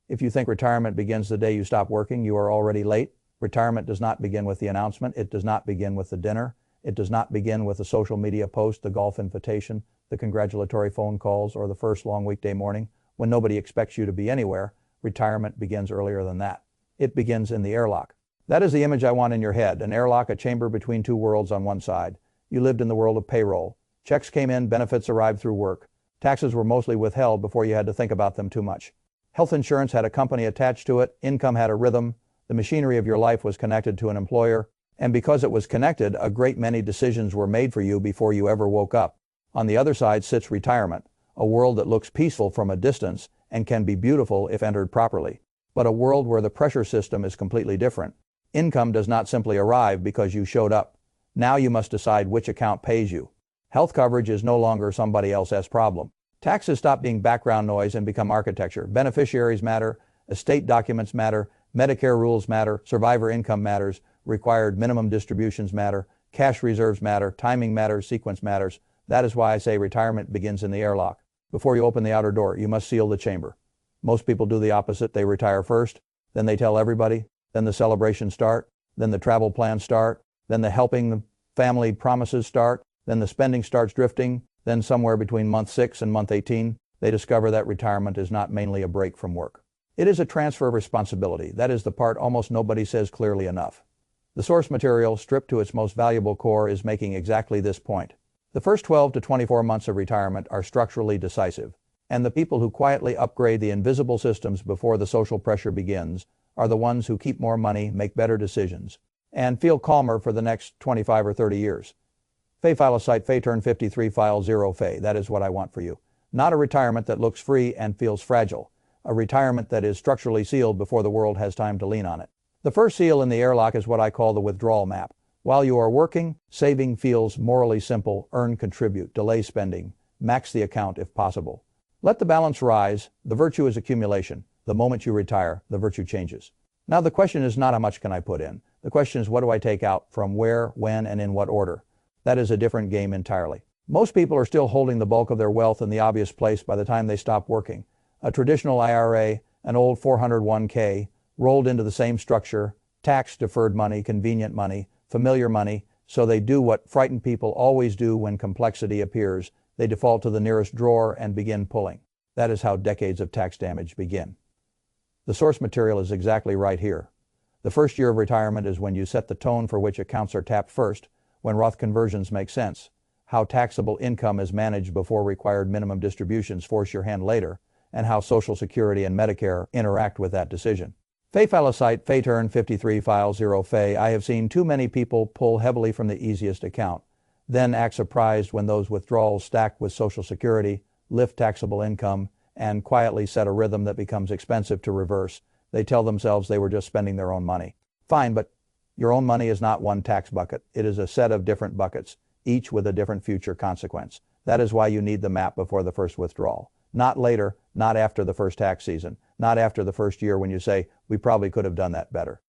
If you think retirement begins the day you stop working, you are already late. Retirement does not begin with the announcement. It does not begin with the dinner. It does not begin with a social media post, the golf invitation, the congratulatory phone calls, or the first long weekday morning when nobody expects you to be anywhere. Retirement begins earlier than that. It begins in the airlock. That is the image I want in your head, an airlock, a chamber between two worlds on one side. You lived in the world of payroll. Checks came in, benefits arrived through work. Taxes were mostly withheld before you had to think about them too much. Health insurance had a company attached to it, income had a rhythm, the machinery of your life was connected to an employer, and because it was connected, a great many decisions were made for you before you ever woke up. On the other side sits retirement, a world that looks peaceful from a distance and can be beautiful if entered properly, but a world where the pressure system is completely different. Income does not simply arrive because you showed up. Now you must decide which account pays you. Health coverage is no longer somebody else's problem. Taxes stop being background noise and become architecture. Beneficiaries matter, estate documents matter, Medicare rules matter, survivor income matters, required minimum distributions matter, cash reserves matter, timing matters, sequence matters. That is why I say retirement begins in the airlock. Before you open the outer door, you must seal the chamber. Most people do the opposite. They retire first, then they tell everybody, then the celebrations start, then the travel plans start, then the helping the family promises start, then the spending starts drifting, then somewhere between month 6 and month 18, they discover that retirement is not mainly a break from work. It is a transfer of responsibility. That is the part almost nobody says clearly enough. The source material, stripped to its most valuable core, is making exactly this point. The first 12 to 24 months of retirement are structurally decisive, and the people who quietly upgrade the invisible systems before the social pressure begins are the ones who keep more money, make better decisions, and feel calmer for the next 25 or 30 years. File site turn 53 file 0 Fay. That is what I want for you. Not a retirement that looks free and feels fragile. A retirement that is structurally sealed before the world has time to lean on it. The first seal in the airlock is what I call the withdrawal map. While you are working, saving feels morally simple. Earn, contribute, delay spending, max the account if possible. Let the balance rise. The virtue is accumulation. The moment you retire, the virtue changes. Now the question is not how much can I put in. The question is what do I take out, from where, when, and in what order. That is a different game entirely. Most people are still holding the bulk of their wealth in the obvious place by the time they stop working. A traditional IRA, an old 401k, rolled into the same structure, tax-deferred money, convenient money, familiar money, so they do what frightened people always do when complexity appears. They default to the nearest drawer and begin pulling. That is how decades of tax damage begin. The source material is exactly right here. The first year of retirement is when you set the tone for which accounts are tapped first, when Roth conversions make sense, how taxable income is managed before required minimum distributions force your hand later, and how Social Security and Medicare interact with that decision. File site turn 53 file 0 Fay. I have seen too many people pull heavily from the easiest account, then act surprised when those withdrawals stack with Social Security, lift taxable income, and quietly set a rhythm that becomes expensive to reverse. They tell themselves they were just spending their own money. Fine, but your own money is not one tax bucket. It is a set of different buckets, each with a different future consequence. That is why you need the map before the first withdrawal. Not later, not after the first tax season, not after the first year when you say, we probably could have done that better.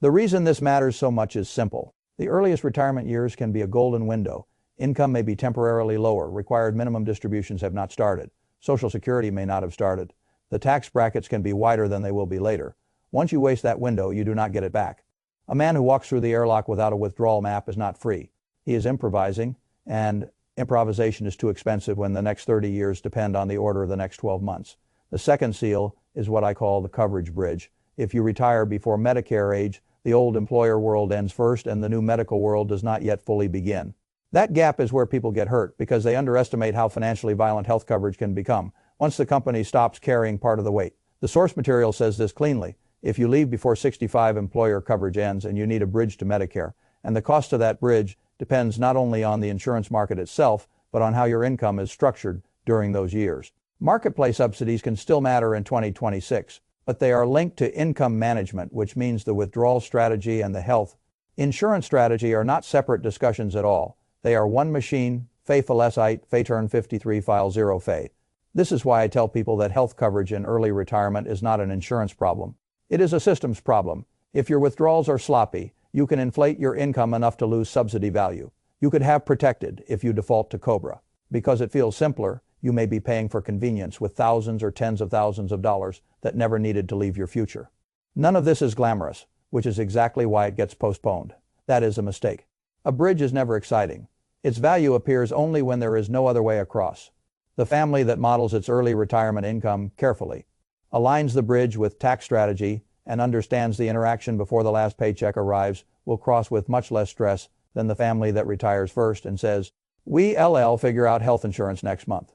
The reason this matters so much is simple. The earliest retirement years can be a golden window. Income may be temporarily lower. Required minimum distributions have not started. Social Security may not have started. The tax brackets can be wider than they will be later. Once you waste that window, you do not get it back. A man who walks through the airlock without a withdrawal map is not free. He is improvising, and improvisation is too expensive when the next 30 years depend on the order of the next 12 months. The second seal is what I call the coverage bridge. If you retire before Medicare age, the old employer world ends first and the new medical world does not yet fully begin. That gap is where people get hurt because they underestimate how financially violent health coverage can become once the company stops carrying part of the weight. The source material says this cleanly. If you leave before 65, employer coverage ends and you need a bridge to Medicare. And the cost of that bridge depends not only on the insurance market itself, but on how your income is structured during those years. Marketplace subsidies can still matter in 2026, but they are linked to income management, which means the withdrawal strategy and the health insurance strategy are not separate discussions at all. They are one machine. Fay turn 53 file 0 Fay. This is why I tell people that health coverage in early retirement is not an insurance problem. It is a systems problem. If your withdrawals are sloppy, you can inflate your income enough to lose subsidy value. You could have protected if you default to COBRA. Because it feels simpler, you may be paying for convenience with thousands or tens of thousands of dollars that never needed to leave your future. None of this is glamorous, which is exactly why it gets postponed. That is a mistake. A bridge is never exciting. Its value appears only when there is no other way across. The family that models its early retirement income carefully, aligns the bridge with tax strategy, and understands the interaction before the last paycheck arrives will cross with much less stress than the family that retires first and says, "We'll figure out health insurance next month."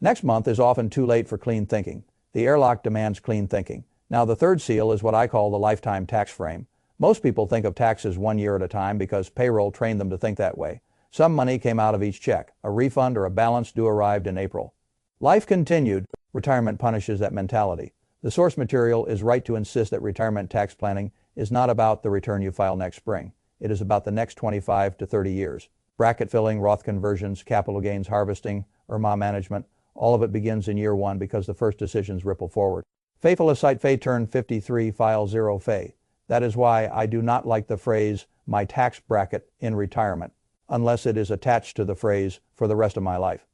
Next month is often too late for clean thinking. The airlock demands clean thinking. Now the third seal is what I call the lifetime tax frame. Most people think of taxes 1 year at a time because payroll trained them to think that way. Some money came out of each check. A refund or a balance due arrived in April. Life continued. Retirement punishes that mentality. The source material is right to insist that retirement tax planning is not about the return you file next spring. It is about the next 25 to 30 years. Bracket filling, Roth conversions, capital gains harvesting, IRMA management, all of it begins in year 1 because the first decisions ripple forward. Faithful site Fay turn 53 file 0 Fay. That is why I do not like the phrase "my tax bracket in retirement," unless it is attached to the phrase "for the rest of my life."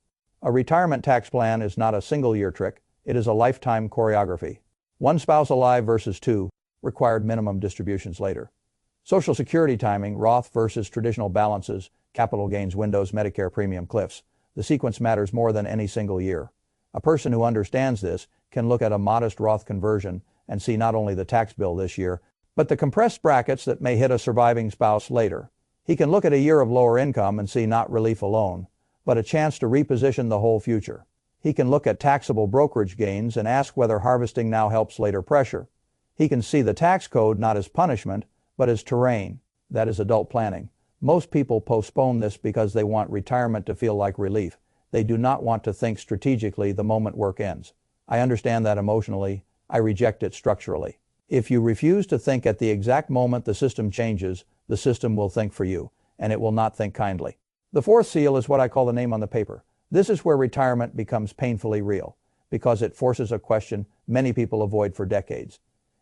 A retirement tax plan is not a single-year trick. It is a lifetime choreography. One spouse alive versus 2, required minimum distributions later. Social Security timing, Roth versus traditional balances, capital gains windows, Medicare premium cliffs. The sequence matters more than any single year. A person who understands this can look at a modest Roth conversion and see not only the tax bill this year, but the compressed brackets that may hit a surviving spouse later. He can look at a year of lower income and see not relief alone, but a chance to reposition the whole future. He can look at taxable brokerage gains and ask whether harvesting now helps later pressure. He can see the tax code not as punishment, but as terrain. That is adult planning. Most people postpone this because they want retirement to feel like relief. They do not want to think strategically the moment work ends. I understand that emotionally. I reject it structurally. If you refuse to think at the exact moment the system changes, the system will think for you, and it will not think kindly. The fourth seal is what I call the name on the paper. This is where retirement becomes painfully real, because it forces a question many people avoid for decades.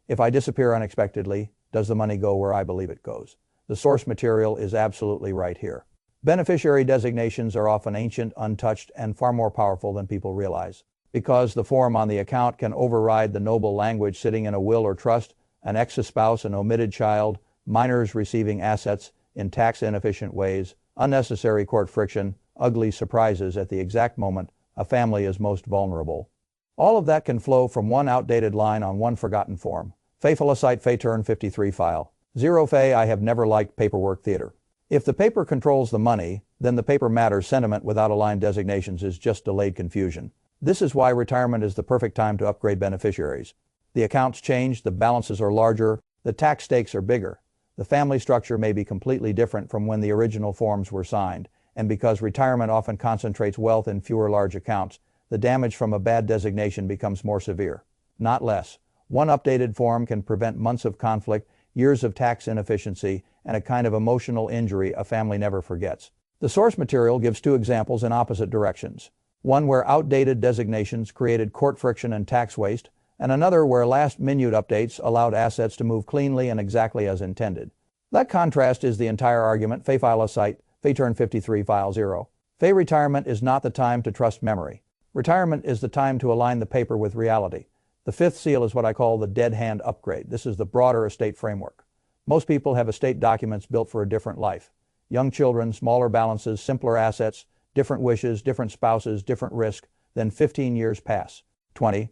If I disappear unexpectedly, does the money go where I believe it goes? The source material is absolutely right here. Beneficiary designations are often ancient, untouched, and far more powerful than people realize. Because the form on the account can override the noble language sitting in a will or trust, an ex-spouse, an omitted child, minors receiving assets in tax-inefficient ways, unnecessary court friction, ugly surprises at the exact moment a family is most vulnerable. All of that can flow from one outdated line on one forgotten form. Faithful site Fay turn 53 file 0 Fay. I have never liked paperwork theater. If the paper controls the money, then the paper matters. Sentiment without aligned designations is just delayed confusion. This is why retirement is the perfect time to upgrade beneficiaries. The accounts change, the balances are larger, the tax stakes are bigger. The family structure may be completely different from when the original forms were signed, and because retirement often concentrates wealth in fewer large accounts, the damage from a bad designation becomes more severe, not less. One updated form can prevent months of conflict, years of tax inefficiency, and a kind of emotional injury a family never forgets. The source material gives 2 examples in opposite directions. One where outdated designations created court friction and tax waste, and another where last-minute updates allowed assets to move cleanly and exactly as intended. That contrast is the entire argument. Fay file a site, Fay turn 53 file 0. Fay retirement is not the time to trust memory. Retirement is the time to align the paper with reality. The 5th seal is what I call the dead hand upgrade. This is the broader estate framework. Most people have estate documents built for a different life. Young children, smaller balances, simpler assets, different wishes, different spouses, different risk. Then 15 years pass. 20.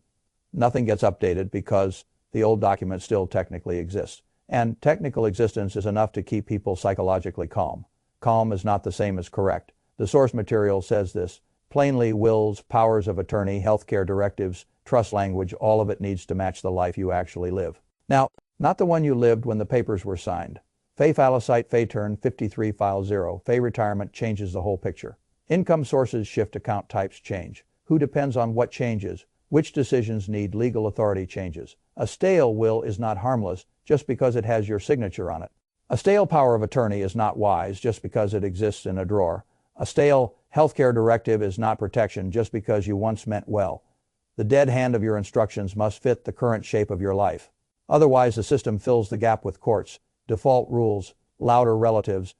Nothing gets updated because the old document still technically exists. And technical existence is enough to keep people psychologically calm. Calm is not the same as correct. The source material says this. Plainly, wills, powers of attorney, healthcare directives, trust language, all of it needs to match the life you actually live. Now, not the one you lived when the papers were signed. Fay file site Fay turn 53 file 0. Fay retirement changes the whole picture. Income sources shift, account types change. Who depends on what changes? Which decisions need legal authority changes? A stale will is not harmless just because it has your signature on it. A stale power of attorney is not wise just because it exists in a drawer. A stale healthcare directive is not protection just because you once meant well. The dead hand of your instructions must fit the current shape of your life. Otherwise, the system fills the gap with courts, default rules, louder relatives,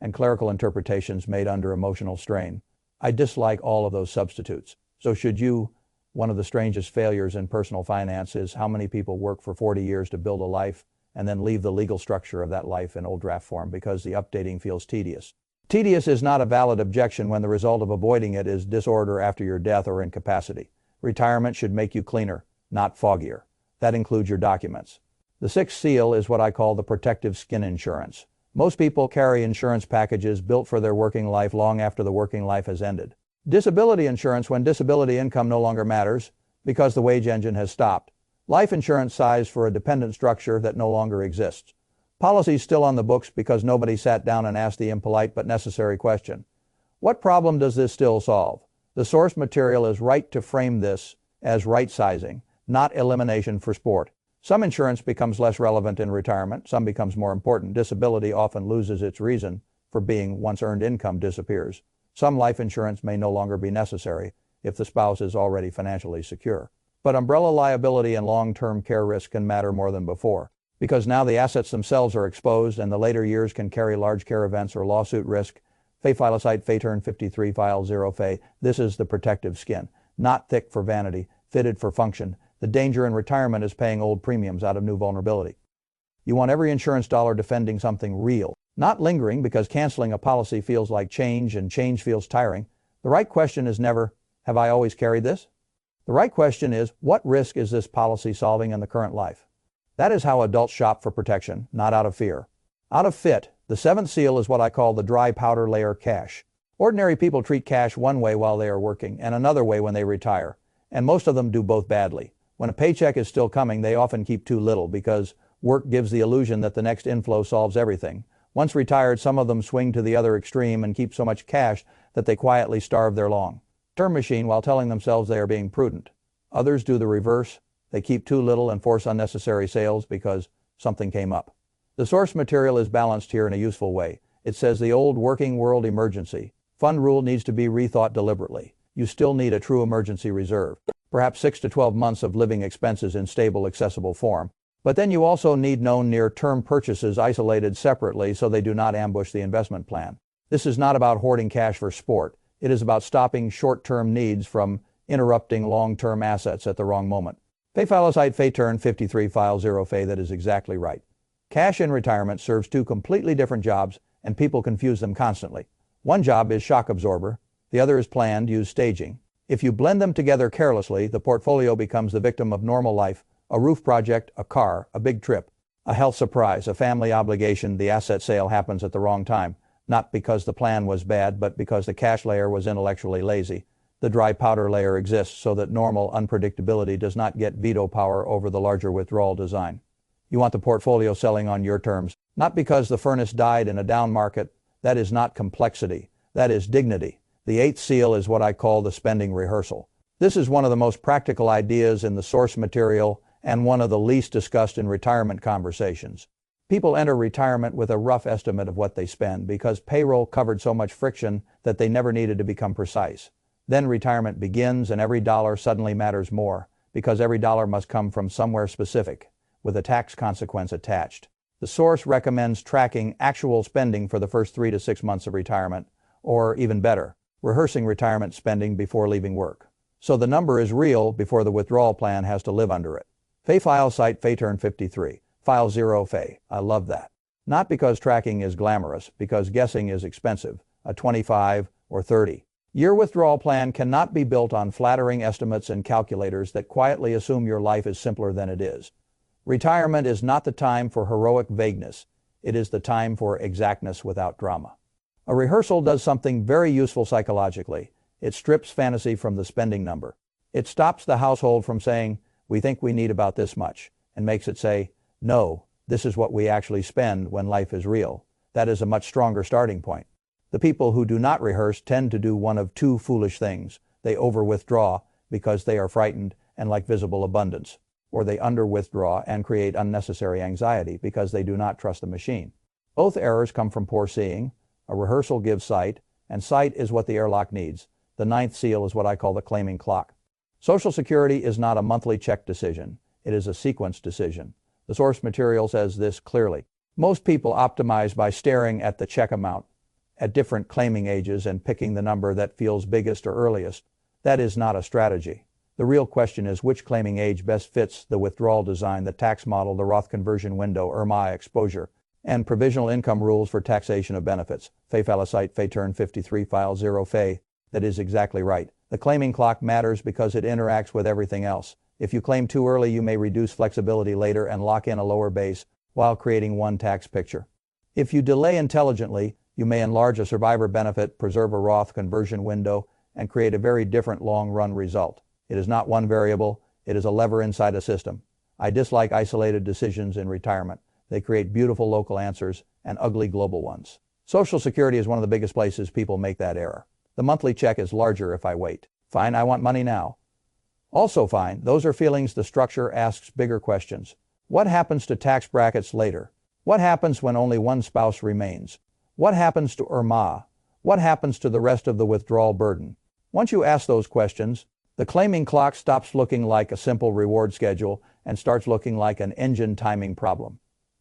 and clerical interpretations made under emotional strain. I dislike all of those substitutes. So should you? One of the strangest failures in personal finance is how many people work for 40 years to build a life and then leave the legal structure of that life in old draft form because the updating feels tedious. Tedious is not a valid objection when the result of avoiding it is disorder after your death or incapacity. Retirement should make you cleaner, not foggier. That includes your documents. The sixth seal is what I call the protective skin insurance. Most people carry insurance packages built for their working life long after the working life has ended. Disability insurance when disability income no longer matters because the wage engine has stopped. Life insurance size for a dependent structure that no longer exists. Policies still on the books because nobody sat down and asked the impolite but necessary question. What problem does this still solve? The source material is right to frame this as right sizing, not elimination for sport. Some insurance becomes less relevant in retirement, some becomes more important. Disability often loses its reason for being once earned income disappears. Some life insurance may no longer be necessary if the spouse is already financially secure. But umbrella liability and long-term care risk can matter more than before, because now the assets themselves are exposed and the later years can carry large care events or lawsuit risk. Fay Filosite Fay Turn 53 File 0 Fay. This is the protective skin, not thick for vanity, fitted for function. The danger in retirement is paying old premiums out of new vulnerability. You want every insurance dollar defending something real, not lingering because canceling a policy feels like change and change feels tiring. The right question is never, have I always carried this? The right question is, what risk is this policy solving in the current life? That is how adults shop for protection, not out of fear. Out of fit, the seventh seal is what I call the dry powder layer cash. Ordinary people treat cash one way while they are working and another way when they retire, and most of them do both badly. When a paycheck is still coming, they often keep too little because work gives the illusion that the next inflow solves everything. Once retired, some of them swing to the other extreme and keep so much cash that they quietly starve their long-term machine while telling themselves they are being prudent. Others do the reverse. They keep too little and force unnecessary sales because something came up. The source material is balanced here in a useful way. It says the old working world emergency fund rule needs to be rethought deliberately. You still need a true emergency reserve, perhaps 6 to 12 months of living expenses in stable, accessible form. But then you also need known near-term purchases isolated separately so they do not ambush the investment plan. This is not about hoarding cash for sport. It is about stopping short-term needs from interrupting long-term assets at the wrong moment. Fay Filosite Fay Turn 53 File 0 Fay. That is exactly right. Cash in retirement serves two completely different jobs, and people confuse them constantly. One job is shock absorber. The other is planned, used staging. If you blend them together carelessly, the portfolio becomes the victim of normal life, a roof project, a car, a big trip, a health surprise, a family obligation. The asset sale happens at the wrong time, not because the plan was bad, but because the cash layer was intellectually lazy. The dry powder layer exists so that normal unpredictability does not get veto power over the larger withdrawal design. You want the portfolio selling on your terms, not because the furnace died in a down market. That is not complexity. That is dignity. The eighth seal is what I call the spending rehearsal. This is one of the most practical ideas in the source material and one of the least discussed in retirement conversations. People enter retirement with a rough estimate of what they spend because payroll covered so much friction that they never needed to become precise. Then retirement begins and every dollar suddenly matters more because every dollar must come from somewhere specific with a tax consequence attached. The source recommends tracking actual spending for the first 3 to 6 months of retirement, or even better, rehearsing retirement spending before leaving work. So the number is real before the withdrawal plan has to live under it. Fay Filosite Fay Turn 53, File 0 Fay. I love that. Not because tracking is glamorous, because guessing is expensive, a 25 or 30-year withdrawal plan cannot be built on flattering estimates and calculators that quietly assume your life is simpler than it is. Retirement is not the time for heroic vagueness. It is the time for exactness without drama. A rehearsal does something very useful psychologically. It strips fantasy from the spending number. It stops the household from saying, we think we need about this much, and makes it say, no, this is what we actually spend when life is real. That is a much stronger starting point. The people who do not rehearse tend to do one of two foolish things. They over-withdraw because they are frightened and like visible abundance, or they under-withdraw and create unnecessary anxiety because they do not trust the machine. Both errors come from poor seeing. A rehearsal gives sight, and sight is what the airlock needs. The ninth seal is what I call the claiming clock. Social Security is not a monthly check decision. It is a sequence decision. The source material says this clearly. Most people optimize by staring at the check amount at different claiming ages and picking the number that feels biggest or earliest. That is not a strategy. The real question is which claiming age best fits the withdrawal design, the tax model, the Roth conversion window, IRMA exposure, and provisional income rules for taxation of benefits. Fay Falicite Fay Turn 53 File 0 Fay. That is exactly right. The claiming clock matters because it interacts with everything else. If you claim too early, you may reduce flexibility later and lock in a lower base while creating one tax picture. If you delay intelligently, you may enlarge a survivor benefit, preserve a Roth conversion window, and create a very different long-run result. It is not one variable, it is a lever inside a system. I dislike isolated decisions in retirement. They create beautiful local answers and ugly global ones. Social Security is one of the biggest places people make that error. The monthly check is larger if I wait. Fine, I want money now. Also fine, those are feelings. The structure asks bigger questions. What happens to tax brackets later? What happens when only one spouse remains? What happens to IRMA? What happens to the rest of the withdrawal burden? Once you ask those questions, the claiming clock stops looking like a simple reward schedule and starts looking like an engine timing problem.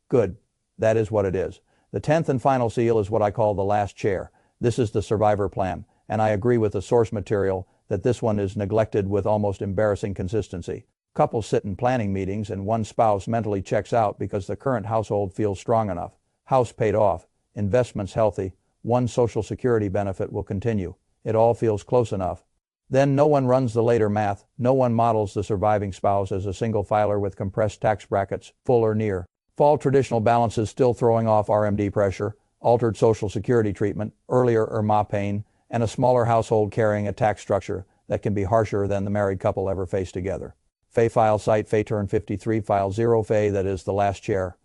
Good. That is what it is. The 10th and final seal is what I call the last chair. This is the survivor plan, and I agree with the source material that this one is neglected with almost embarrassing consistency. Couples sit in planning meetings and one spouse mentally checks out because the current household feels strong enough. House paid off, investments healthy, one Social Security benefit will continue. It all feels close enough. Then no one runs the later math, no one models the surviving spouse as a single filer with compressed tax brackets, full or near. Fall traditional balances still throwing off RMD pressure, altered Social Security treatment, earlier IRMA pain, and a smaller household carrying a tax structure that can be harsher than the married couple ever faced together. Fay File Site Fay Turn 53 File 0 Fay, that is the last chair.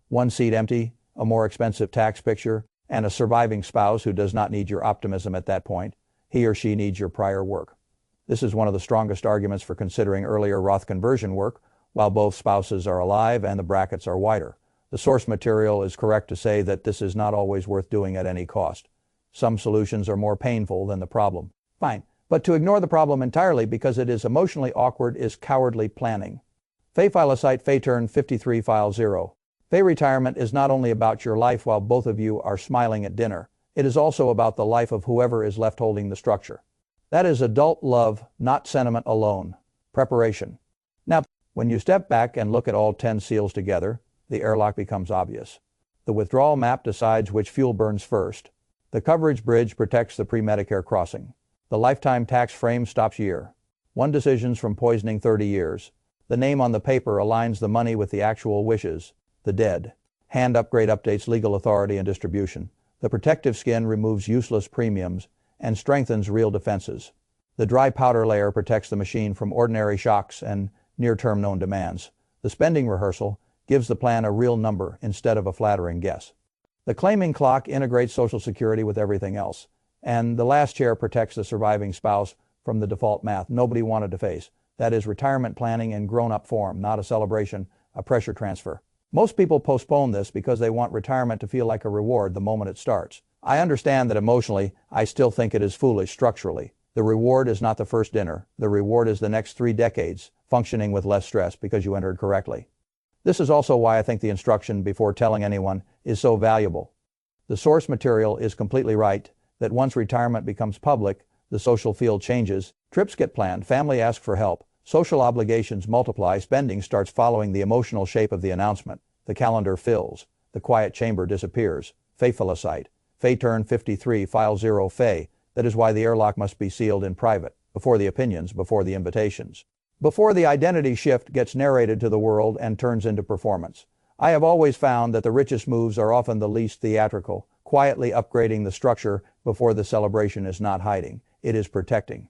One seat empty, a more expensive tax picture, and a surviving spouse who does not need your optimism at that point. He or she needs your prior work. This is one of the strongest arguments for considering earlier Roth conversion work while both spouses are alive and the brackets are wider. The source material is correct to say that this is not always worth doing at any cost. Some solutions are more painful than the problem. Fine. But to ignore the problem entirely because it is emotionally awkward is cowardly planning. Fay Falicite Fay Turn 53 File 0. Fay retirement is not only about your life while both of you are smiling at dinner. It is also about the life of whoever is left holding the structure. That is adult love, not sentiment alone. Preparation. Now, when you step back and look at all 10 seals together, the airlock becomes obvious. The withdrawal map decides which fuel burns first. The coverage bridge protects the pre-Medicare crossing. The lifetime tax frame stops year. One decisions from poisoning 30 years. The name on the paper aligns the money with the actual wishes. The dead. Hand upgrade updates legal authority and distribution. The protective skin removes useless premiums and strengthens real defenses. The dry powder layer protects the machine from ordinary shocks and near-term known demands. The spending rehearsal gives the plan a real number instead of a flattering guess. The claiming clock integrates Social Security with everything else. And the last chair protects the surviving spouse from the default math nobody wanted to face. That is retirement planning in grown-up form, not a celebration, a pressure transfer. Most people postpone this because they want retirement to feel like a reward the moment it starts. I understand that emotionally, I still think it is foolish structurally. The reward is not the first dinner. The reward is the next 3 decades, functioning with less stress because you entered correctly. This is also why I think the instruction before telling anyone is so valuable. The source material is completely right that once retirement becomes public, the social field changes, trips get planned, family asks for help, social obligations multiply, spending starts following the emotional shape of the announcement, the calendar fills, the quiet chamber disappears. Fay Falicite Fay Turn 53 File 0 Fay. That is why the airlock must be sealed in private, before the opinions, before the invitations. Before the identity shift gets narrated to the world and turns into performance. I have always found that the richest moves are often the least theatrical, quietly upgrading the structure before the celebration is not hiding, it is protecting.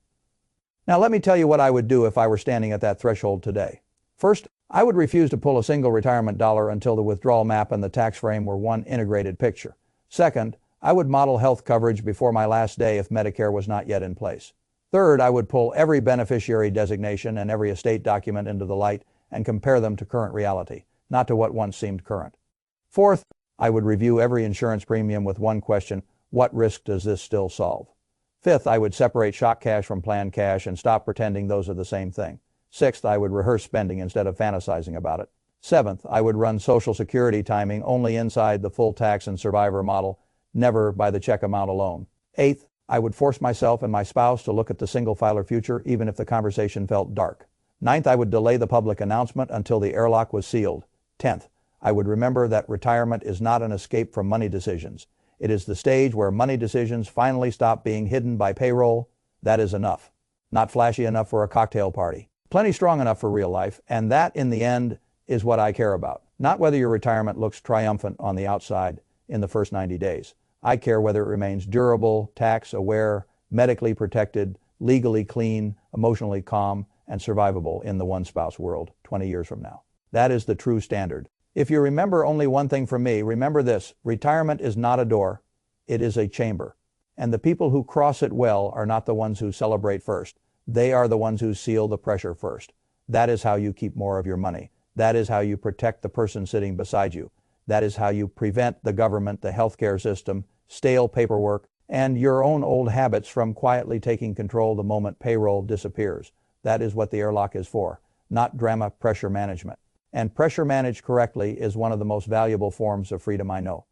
Now let me tell you what I would do if I were standing at that threshold today. First, I would refuse to pull a single retirement dollar until the withdrawal map and the tax frame were one integrated picture. Second, I would model health coverage before my last day if Medicare was not yet in place. Third, I would pull every beneficiary designation and every estate document into the light and compare them to current reality, not to what once seemed current. Fourth, I would review every insurance premium with one question: what risk does this still solve? Fifth, I would separate shock cash from planned cash and stop pretending those are the same thing. Sixth, I would rehearse spending instead of fantasizing about it. Seventh, I would run Social Security timing only inside the full tax and survivor model, never by the check amount alone. Eighth, I would force myself and my spouse to look at the single filer future even if the conversation felt dark. 9th, I would delay the public announcement until the airlock was sealed. 10th, I would remember that retirement is not an escape from money decisions. It is the stage where money decisions finally stop being hidden by payroll. That is enough. Not flashy enough for a cocktail party. Plenty strong enough for real life, and that, in the end, is what I care about. Not whether your retirement looks triumphant on the outside in the first 90 days. I care whether it remains durable, tax-aware, medically protected, legally clean, emotionally calm, and survivable in the one-spouse world 20 years from now. That is the true standard. If you remember only one thing from me, remember this: retirement is not a door, it is a chamber. And the people who cross it well are not the ones who celebrate first. They are the ones who seal the pressure first. That is how you keep more of your money. That is how you protect the person sitting beside you. That is how you prevent the government, the healthcare system, stale paperwork, and your own old habits from quietly taking control the moment payroll disappears. That is what the airlock is for, not drama pressure management. And pressure managed correctly is one of the most valuable forms of freedom I know.